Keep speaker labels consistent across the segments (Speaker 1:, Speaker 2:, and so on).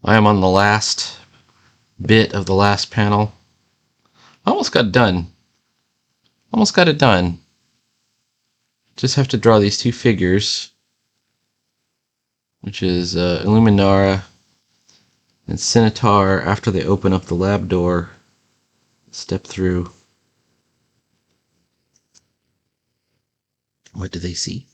Speaker 1: I am on the last bit of the last panel. Almost got it done. Almost got it done. Just have to draw these two figures, which is Illuminara and Scimitar after they open up the lab door. Step through. What do they see?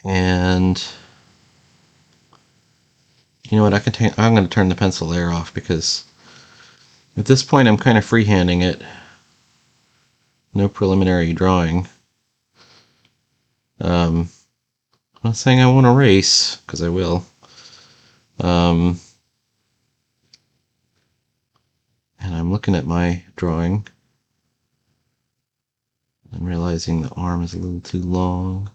Speaker 1: And you know what? I'm going to turn the pencil layer off because at this point I'm kind of freehanding it. No preliminary drawing. I'm not saying I won't erase, because I will. And I'm looking at my drawing and realizing the arm is a little too long.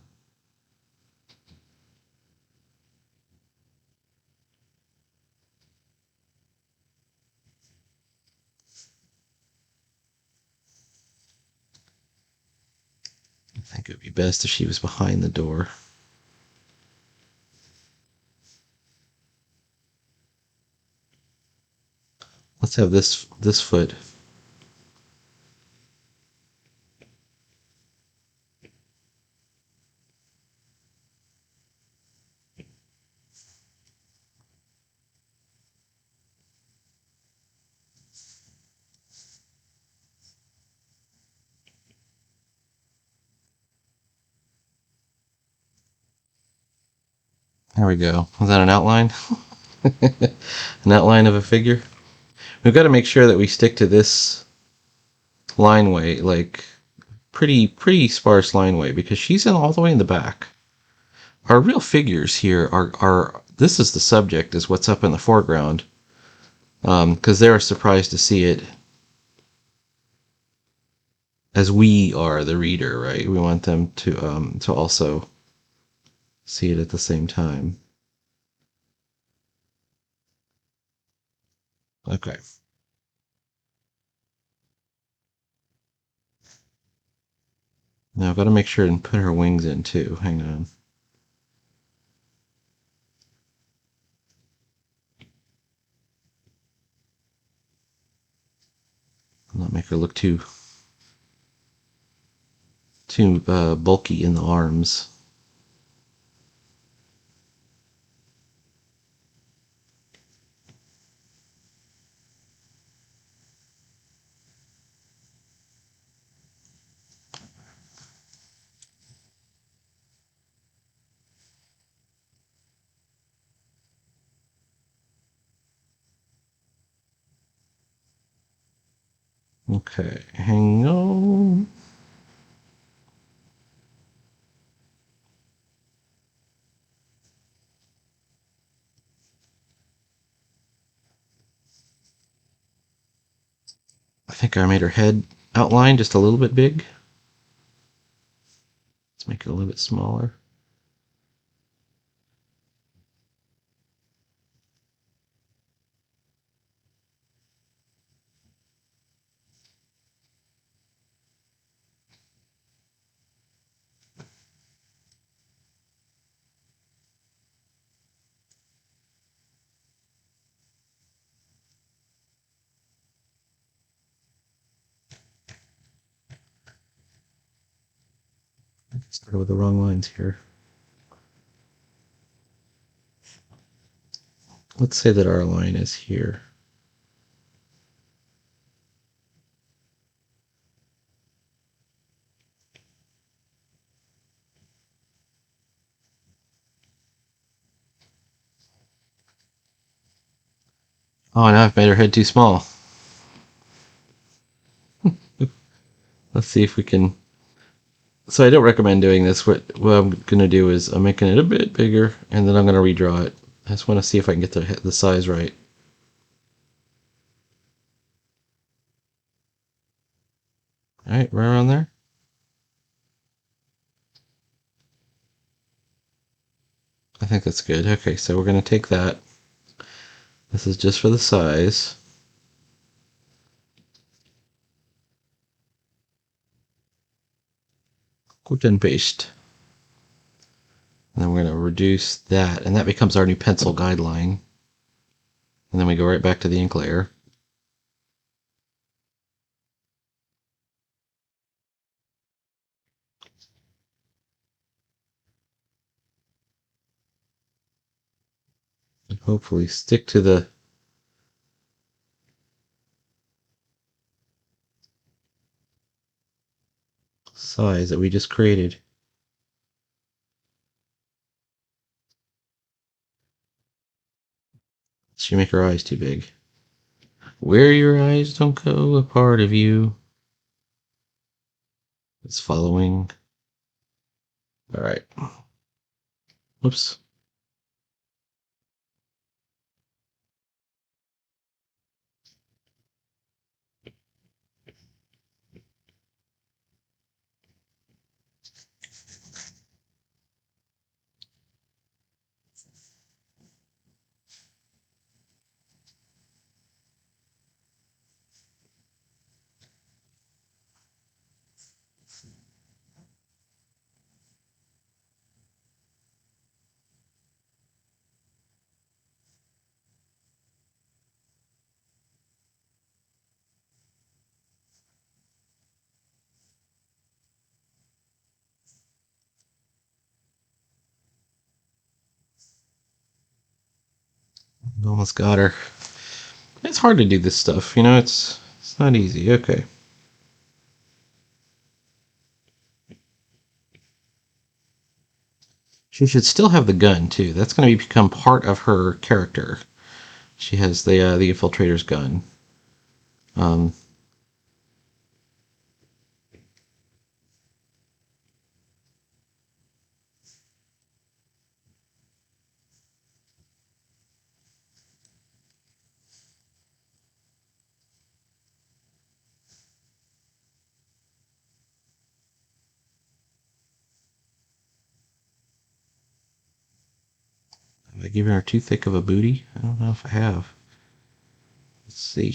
Speaker 1: I think it would be best if she was behind the door. Let's have this foot. There we go. Was that an outline? An outline of a figure? We've got to make sure that we stick to this line weight, like pretty sparse line weight, because she's in all the way in the back. Our real figures here are this is the subject, is what's up in the foreground, because they're surprised to see it as we are the reader, right? We want them to also see it at the same time. Okay. Now I've got to make sure and put her wings in too. Hang on. Not make her look too bulky in the arms. Okay, hang on. I think I made her head outline just a little bit big. Let's make it a little bit smaller. Started with the wrong lines here. Let's say that our line is here. Oh, now I've made her head too small. Let's see if we can. So I don't recommend doing this. What I'm going to do is I'm making it a bit bigger, and then I'm going to redraw it. I just want to see if I can get the size right. All right, right around there. I think that's good. Okay, so we're going to take that. This is just for the size. Cut and paste. And then we're going to reduce that, and that becomes our new pencil guideline. And then we go right back to the ink layer. And hopefully stick to the size that we just created. She make her eyes too big. Where your eyes don't go, a part of you is following. All right. Whoops. Almost got her. It's hard to do this stuff, you know, it's not easy. Okay. She should still have the gun too. That's going to become part of her character. She has the infiltrator's gun. Um, have I given her too thick of a booty? I don't know if I have. Let's see.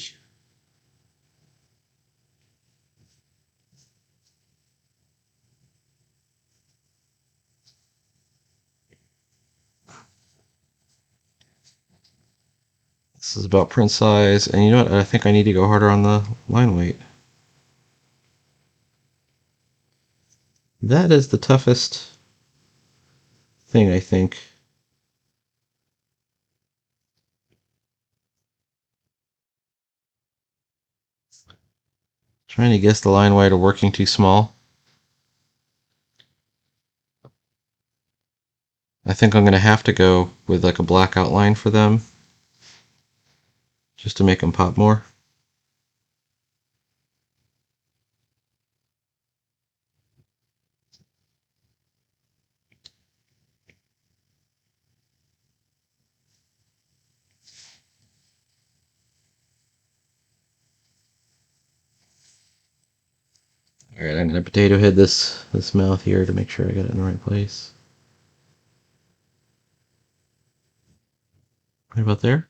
Speaker 1: This is about print size, and you know what? I think I need to go harder on the line weight. That is the toughest thing, I think. Trying to guess the line weight or working too small. I think I'm going to have to go with like a black outline for them, just to make them pop more. Alright, I'm going to potato head this mouth here to make sure I got it in the right place. Right about there.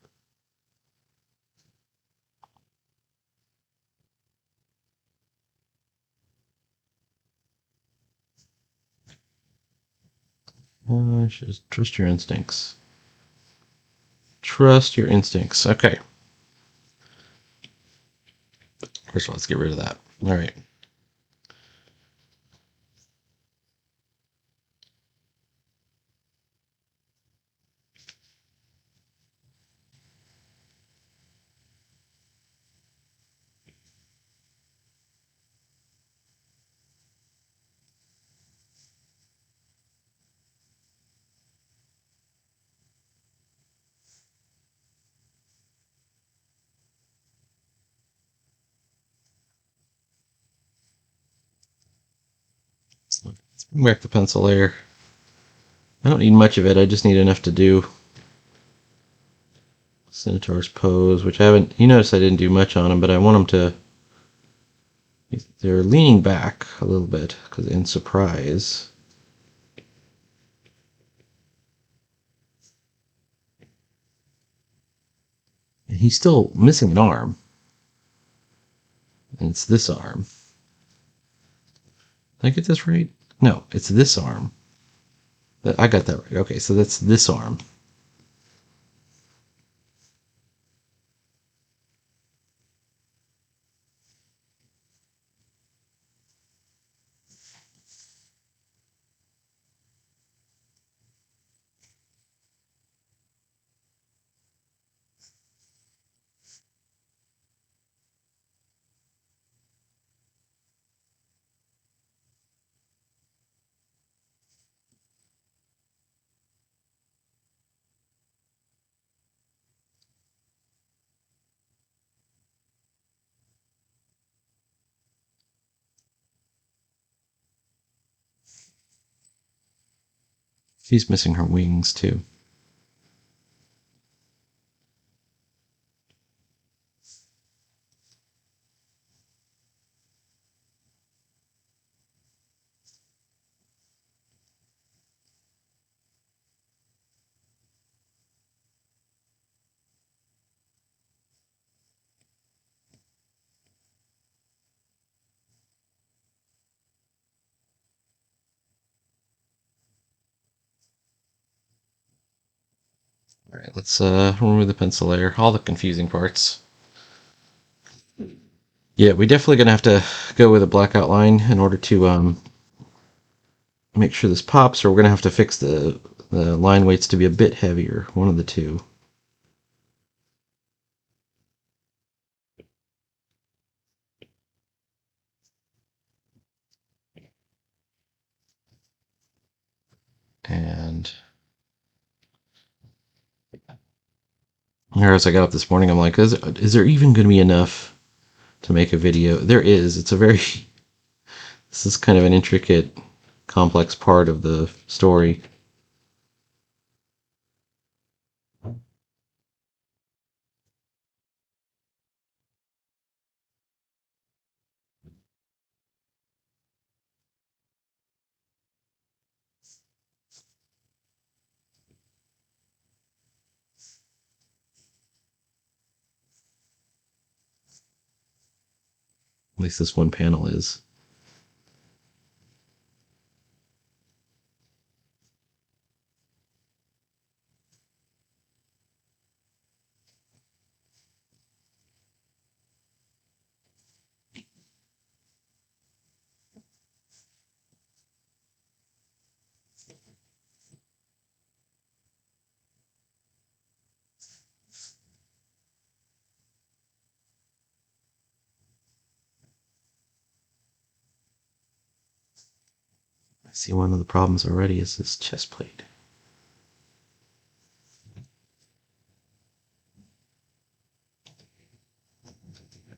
Speaker 1: Just trust your instincts. Trust your instincts. Okay. First of all, let's get rid of that. Alright. Let's bring back the pencil layer. I don't need much of it, I just need enough to do Centaur's pose, which I haven't, you notice I didn't do much on them, but I want them to, they're leaning back a little bit, because in surprise. And he's still missing an arm. And it's this arm. Did I get this right? No, it's this arm. I got that right. Okay, so that's this arm. She's missing her wings too. All right, let's remove the pencil layer, all the confusing parts. Yeah, we're definitely gonna have to go with a black outline in order to make sure this pops, or we're gonna have to fix the line weights to be a bit heavier. One of the two. And as I got up this morning, I'm like, is there even going to be enough to make a video? There is. It's a very, this is kind of an intricate, complex part of the story. At least this one panel is. I see one of the problems already is this chest plate.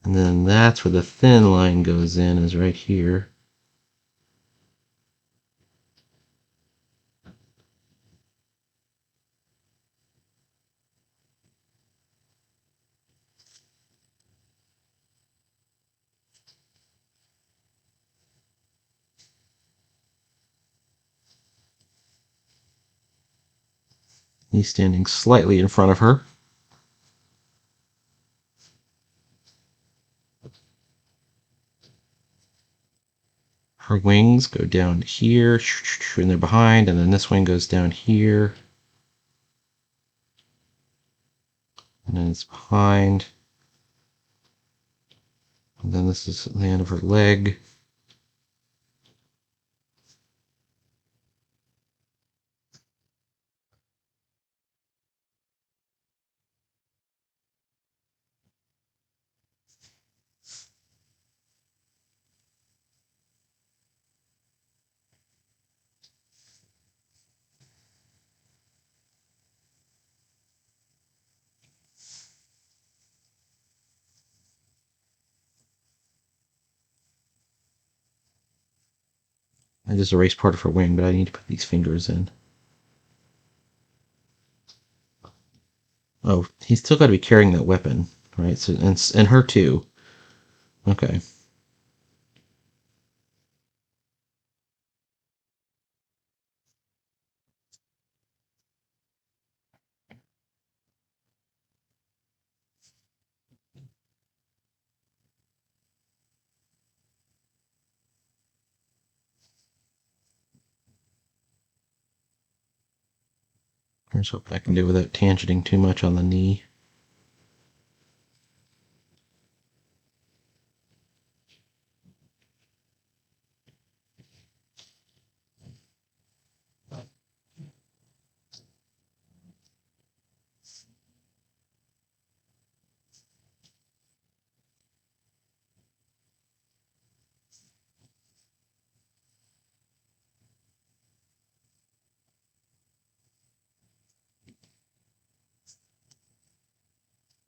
Speaker 1: And then that's where the thin line goes in, is right here. He's standing slightly in front of her. Her wings go down here, and they're behind, and then this wing goes down here. And then it's behind. And then this is the end of her leg. I just erased part of her wing, but I need to put these fingers in. Oh, he's still got to be carrying that weapon, right? So and her too. Okay. Here's what I can do without tangenting too much on the knee.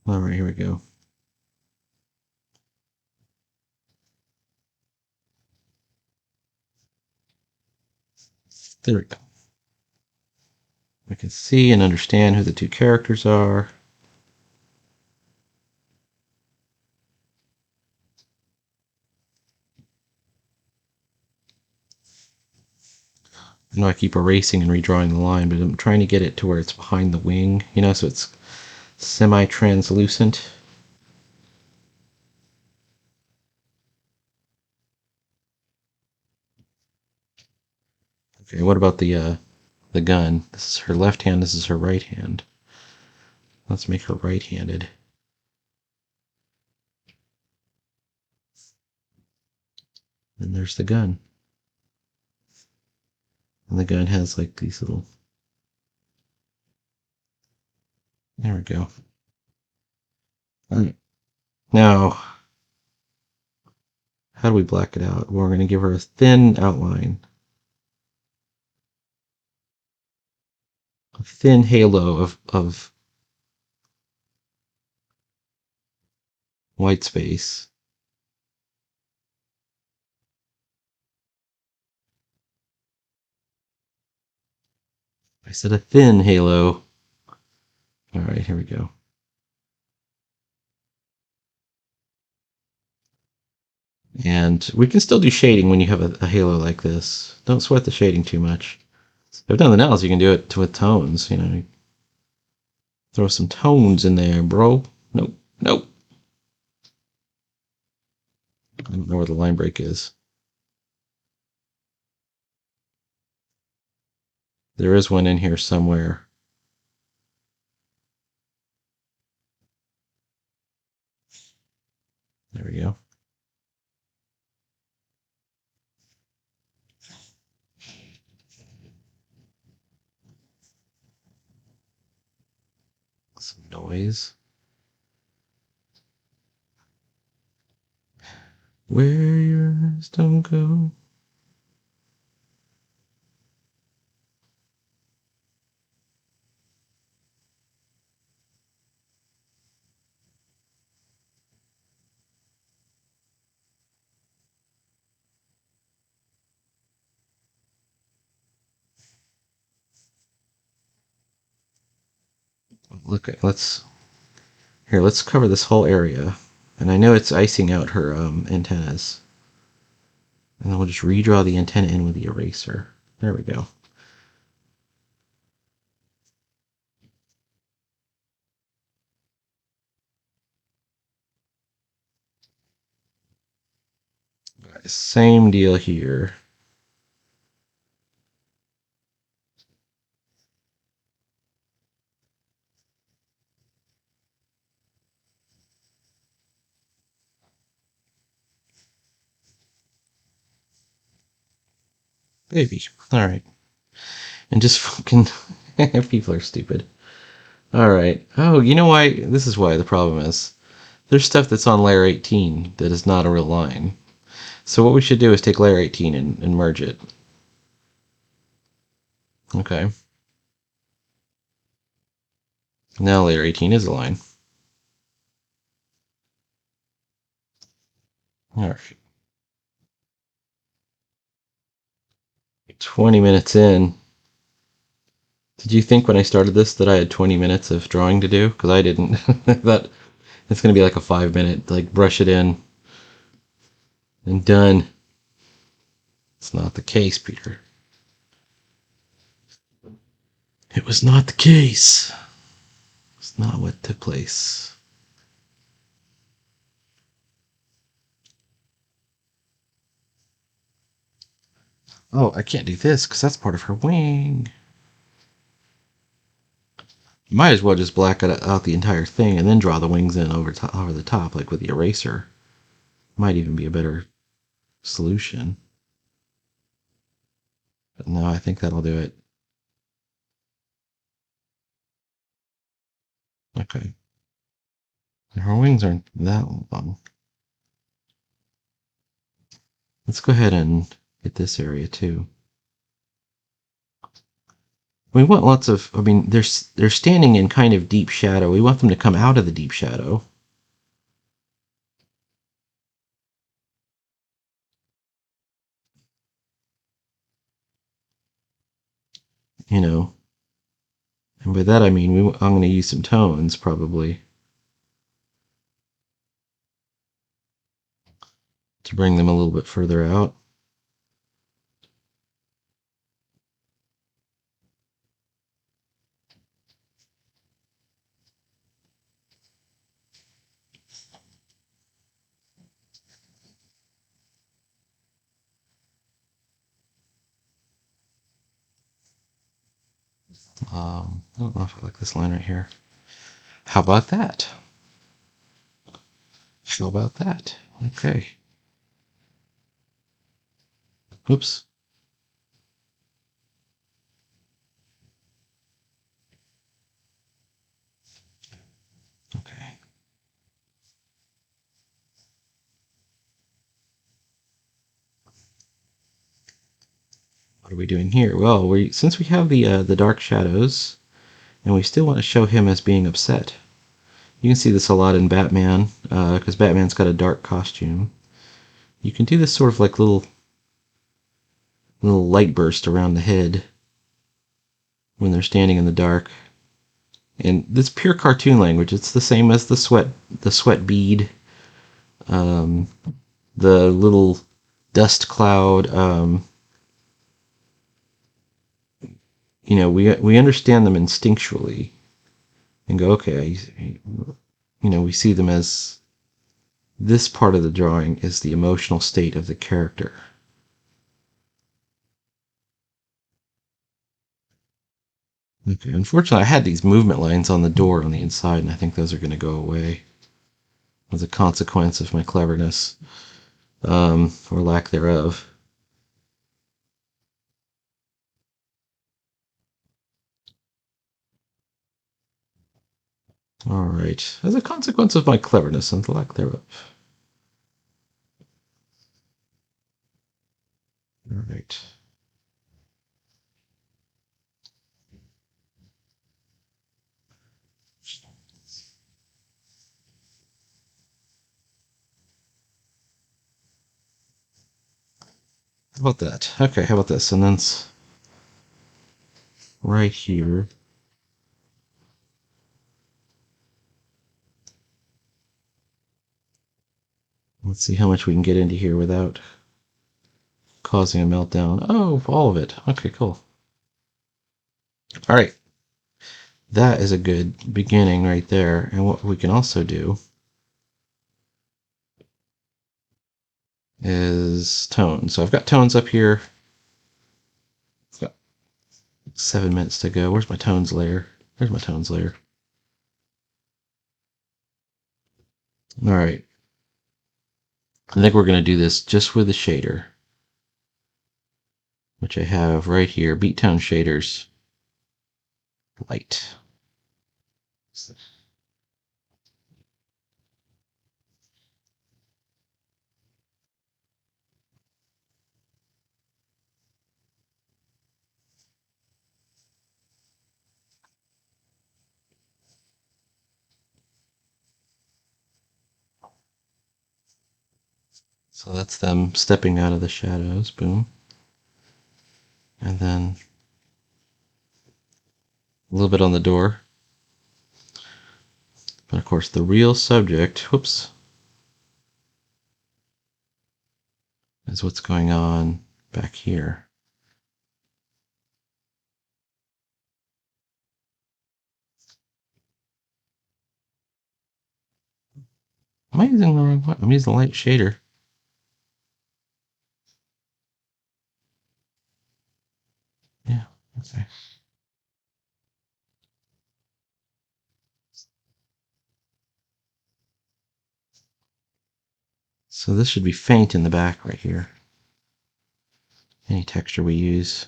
Speaker 1: All right, here we go. There we go. We can see and understand who the two characters are. I know I keep erasing and redrawing the line, but I'm trying to get it to where it's behind the wing, you know, so it's semi-translucent. Okay, what about the gun? This is her left hand, this is her right hand. Let's make her right-handed. And there's the gun. And the gun has like these little... There we go. All right. Now, how do we black it out? Well, we're going to give her a thin outline. A thin halo of white space. I said a thin halo. All right, here we go. And we can still do shading when you have a halo like this. Don't sweat the shading too much. If nothing else, you can do it with tones, you know. Throw some tones in there, bro. Nope, nope. I don't know where the line break is. There is one in here somewhere. There we go. Some noise. Where your eyes don't go. Look, let's cover this whole area. And I know it's icing out her antennas. And then we'll just redraw the antenna in with the eraser. There we go. Same deal here. Baby. Alright. And just fucking... People are stupid. Alright. Oh, you know why? This is why the problem is. There's stuff that's on layer 18 that is not a real line. So what we should do is take layer 18 and merge it. Okay. Now layer 18 is a line. Alright. 20 minutes in. Did you think when I started this that I had 20 minutes of drawing to do? Because I didn't. I thought it's going to be like a 5-minute, like brush it in and done. It's not the case, Peter. It was not the case. It's not what took place. Oh, I can't do this because that's part of her wing. You might as well just black out the entire thing and then draw the wings in over the top, like with the eraser. Might even be a better solution. But no, I think that'll do it. Okay. Her wings aren't that long. Let's go ahead and get this area too. We want lots of, I mean, they're standing in kind of deep shadow. We want them to come out of the deep shadow. You know, and by that I mean I'm going to use some tones probably to bring them a little bit further out. I don't know if I like this line right here. How about that? How about that? Okay. Oops. Okay. What are we doing here? Well, since we have the dark shadows, and we still want to show him as being upset. You can see this a lot in Batman, because Batman's got a dark costume. You can do this sort of like little light burst around the head when they're standing in the dark. And this pure cartoon language. It's the same as the sweat bead, um, the little dust cloud. We understand them instinctually and go, okay, we see them as this part of the drawing is the emotional state of the character. Okay, unfortunately, I had these movement lines on the door on the inside, and I think those are going to go away as a consequence of my cleverness, or lack thereof. All right, as a consequence of my cleverness and the lack thereof. All right. How about that? Okay, how about this? And then right here. Let's see how much we can get into here without causing a meltdown. Oh, all of it. Okay, cool. All right. That is a good beginning right there. And what we can also do is tone. So I've got tones up here. I've got 7 minutes to go. Where's my tones layer? There's my tones layer. All right. I think we're going to do this just with the shader, which I have right here. Beat tone shaders. Light. So that's them stepping out of the shadows. Boom. And then a little bit on the door. But of course, the real subject, whoops, is what's going on back here. Am I using the wrong one? I'm using the light shader. Yeah, okay. So this should be faint in the back right here. Any texture we use.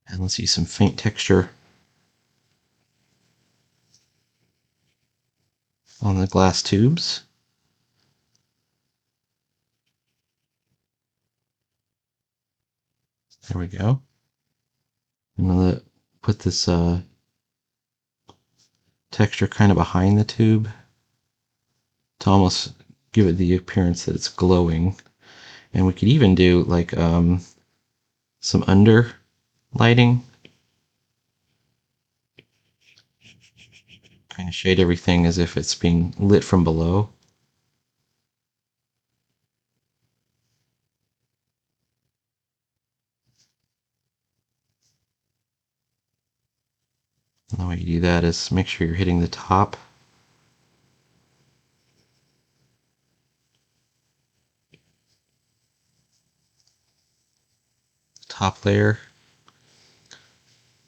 Speaker 1: And let's use some faint texture on the glass tubes. There we go. I'm gonna put this texture kind of behind the tube to almost give it the appearance that it's glowing. And we could even do like some under lighting. Kind of shade everything as if it's being lit from below. And the way you do that is make sure you're hitting the top. Top layer.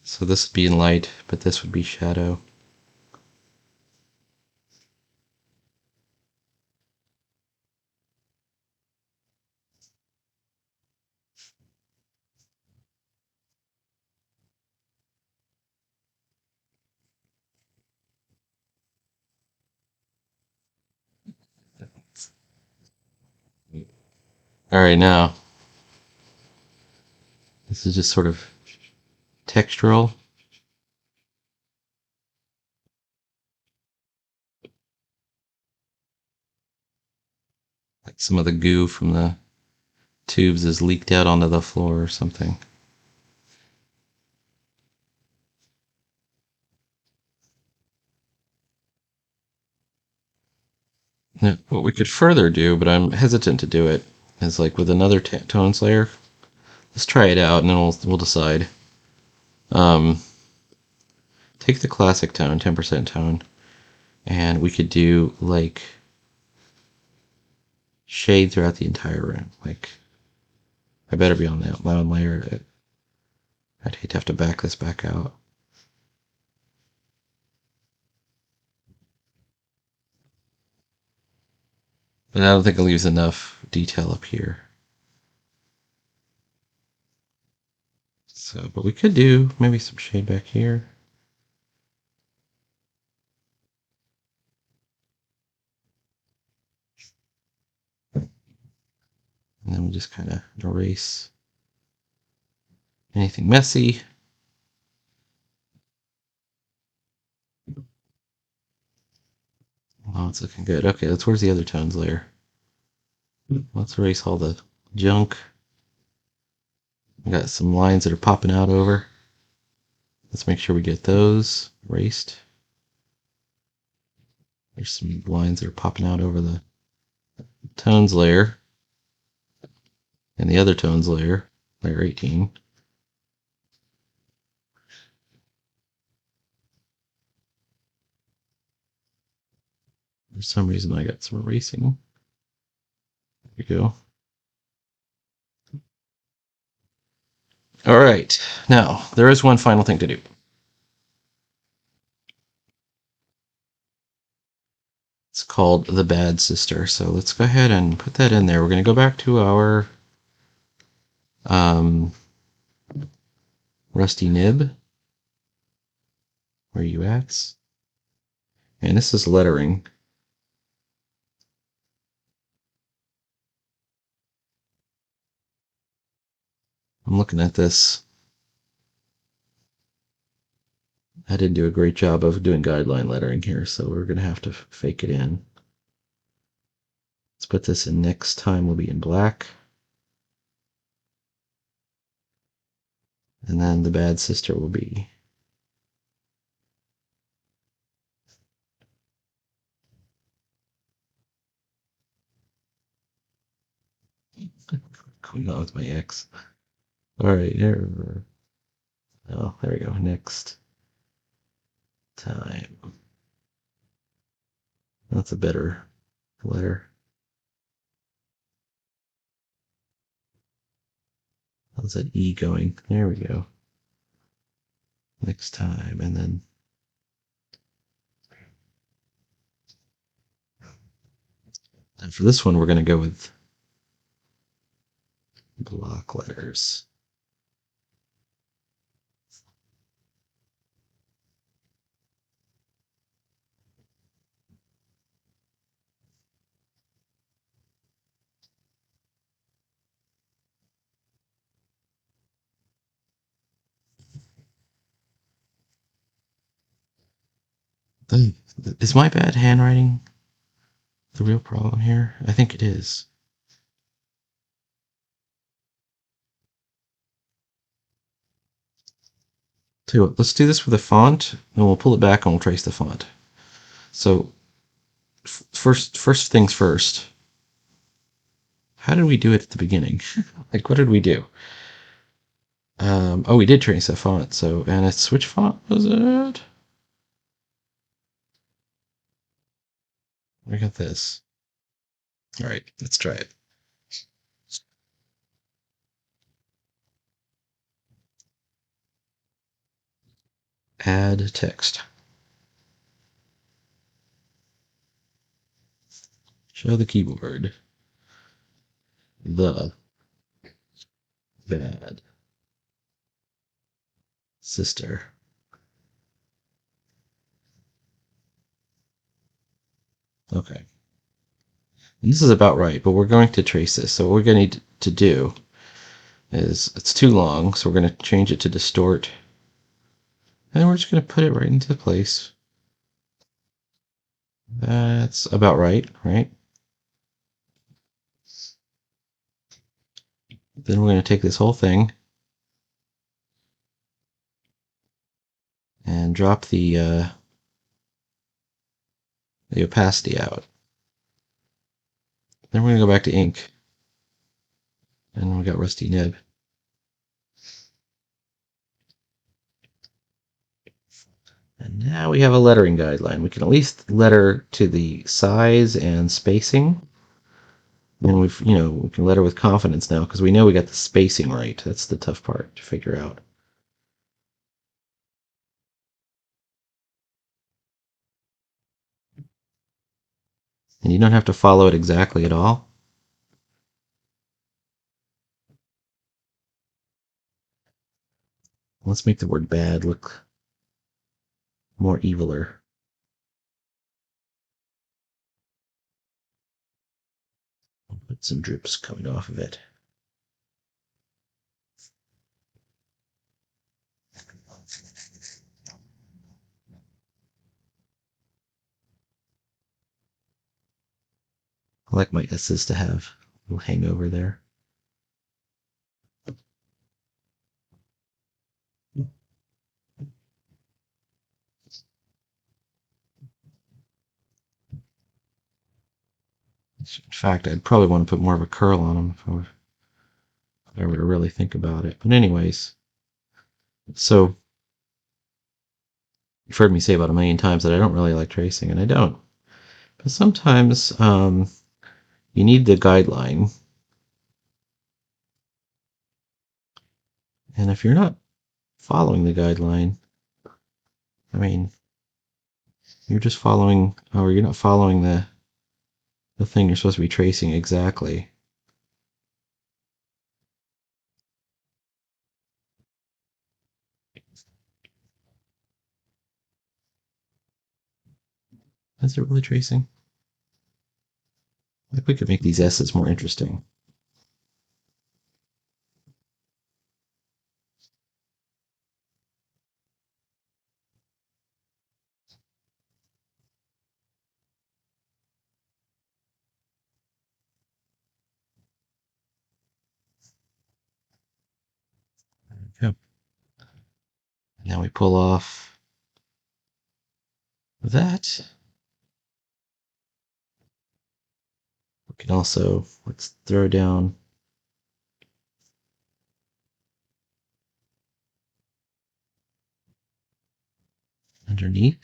Speaker 1: So this would be in light, but this would be shadow. Alright, now this is just sort of textural. Like some of the goo from the tubes is leaked out onto the floor or something. Now, what we could further do, but I'm hesitant to do it, is like with another tones layer. Let's try it out and then we'll decide. Take the classic tone, 10% tone, and we could do like shade throughout the entire room. Like, I better be on that loud layer. I'd hate to have to back this back out. But I don't think it leaves enough detail up here. So, but we could do maybe some shade back here. And then we just kind of erase anything messy. Oh, it's looking good. Okay, where's the other tones layer? Let's erase all the junk. We got some lines that are popping out over. Let's make sure we get those erased. There's some lines that are popping out over the tones layer and the other tones layer, layer 18. For some reason I got some erasing. There we go. All right, now there is one final thing to do. It's called the Bad Sister. So let's go ahead and put that in there. We're going to go back to our rusty nib. Where are you at? And this is lettering. I'm looking at this. I didn't do a great job of doing guideline lettering here, so we're going to have to fake it in. Let's put this in next time will be in black. And then the Bad Sister will be going on with my X. All right, here. Oh, there we go. Next time. That's a better letter. How's that E going? There we go. next time. And then for this one, we're going to go with block letters. Is my bad handwriting the real problem here? I think it is. Tell you what, let's do this with a font, and we'll pull it back and we'll trace the font. So first things first. How did we do it at the beginning? Like, what did we do? Oh, we did trace that font. So, and it's which font was it? We got this. All right, let's try it. Add text. Show the keyboard. The bad sister. Okay. And this is about right, but we're going to trace this. So what we're going to need to do is, it's too long, so we're going to change it to distort. And we're just going to put it right into place. That's about right, right? Then we're going to take this whole thing and drop the opacity out. Then we're going to go back to ink. And we got rusty nib. And now we have a lettering guideline. We can at least letter to the size and spacing. And we can letter with confidence now because we know we got the spacing right. That's the tough part to figure out. And you don't have to follow it exactly at all. Let's make the word bad look more eviler. Put some drips coming off of it. I like my S's to have a little hangover there. In fact, I'd probably want to put more of a curl on them if I were to really think about it. But anyways, so you've heard me say about a million times that I don't really like tracing, and I don't. But sometimes you need the guideline. And if you're not following the guideline, I mean, you're just following, or you're not following the thing you're supposed to be tracing exactly. Is it really tracing? Like, we could make these S's more interesting. Yep. Now we pull off that. We can also, let's throw down underneath.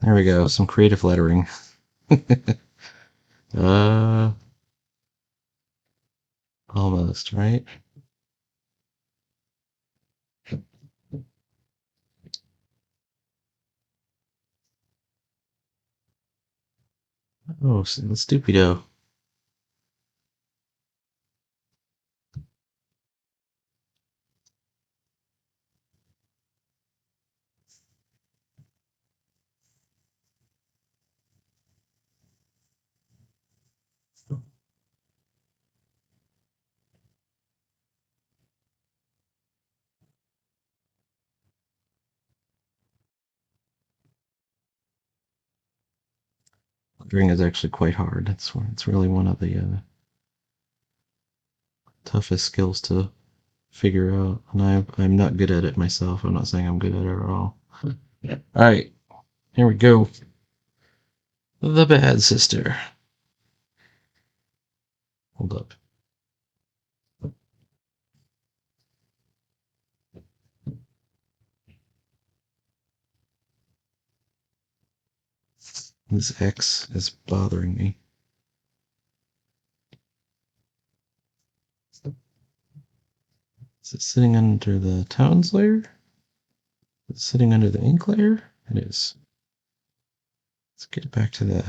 Speaker 1: There we go. Some creative lettering. uh, Almost, right? Oh, stupido. Lettering is actually quite hard. It's really one of the toughest skills to figure out, and I'm not good at it myself. I'm not saying I'm good at it at all. All right, here we go. The bad sister. Hold up. This X is bothering me. Is it sitting under the tones layer? Is it sitting under the ink layer? It is. Let's get it back to the.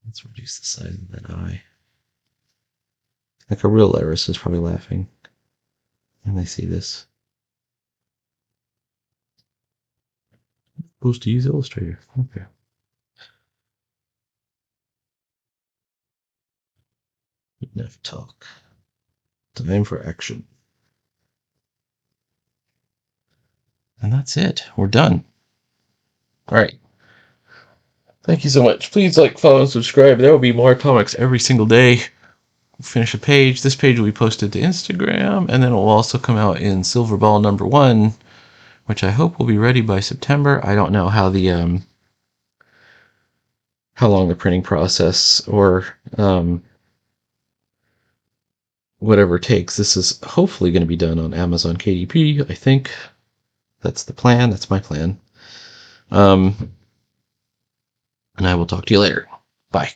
Speaker 1: Let's reduce the size of that eye. Like a real Laris is probably laughing when they see this. Supposed to use Illustrator. Okay. Enough talk. Time for action. And that's it. We're done. All right. Thank you so much. Please like, follow, and subscribe. There will be more comics every single day. We'll finish a page. This page will be posted to Instagram, and then it will also come out in Silver Ball #1, which I hope will be ready by September. I don't know how the how long the printing process or whatever takes. This is hopefully going to be done on Amazon KDP. I think that's the plan. That's my plan. And I will talk to you later. Bye.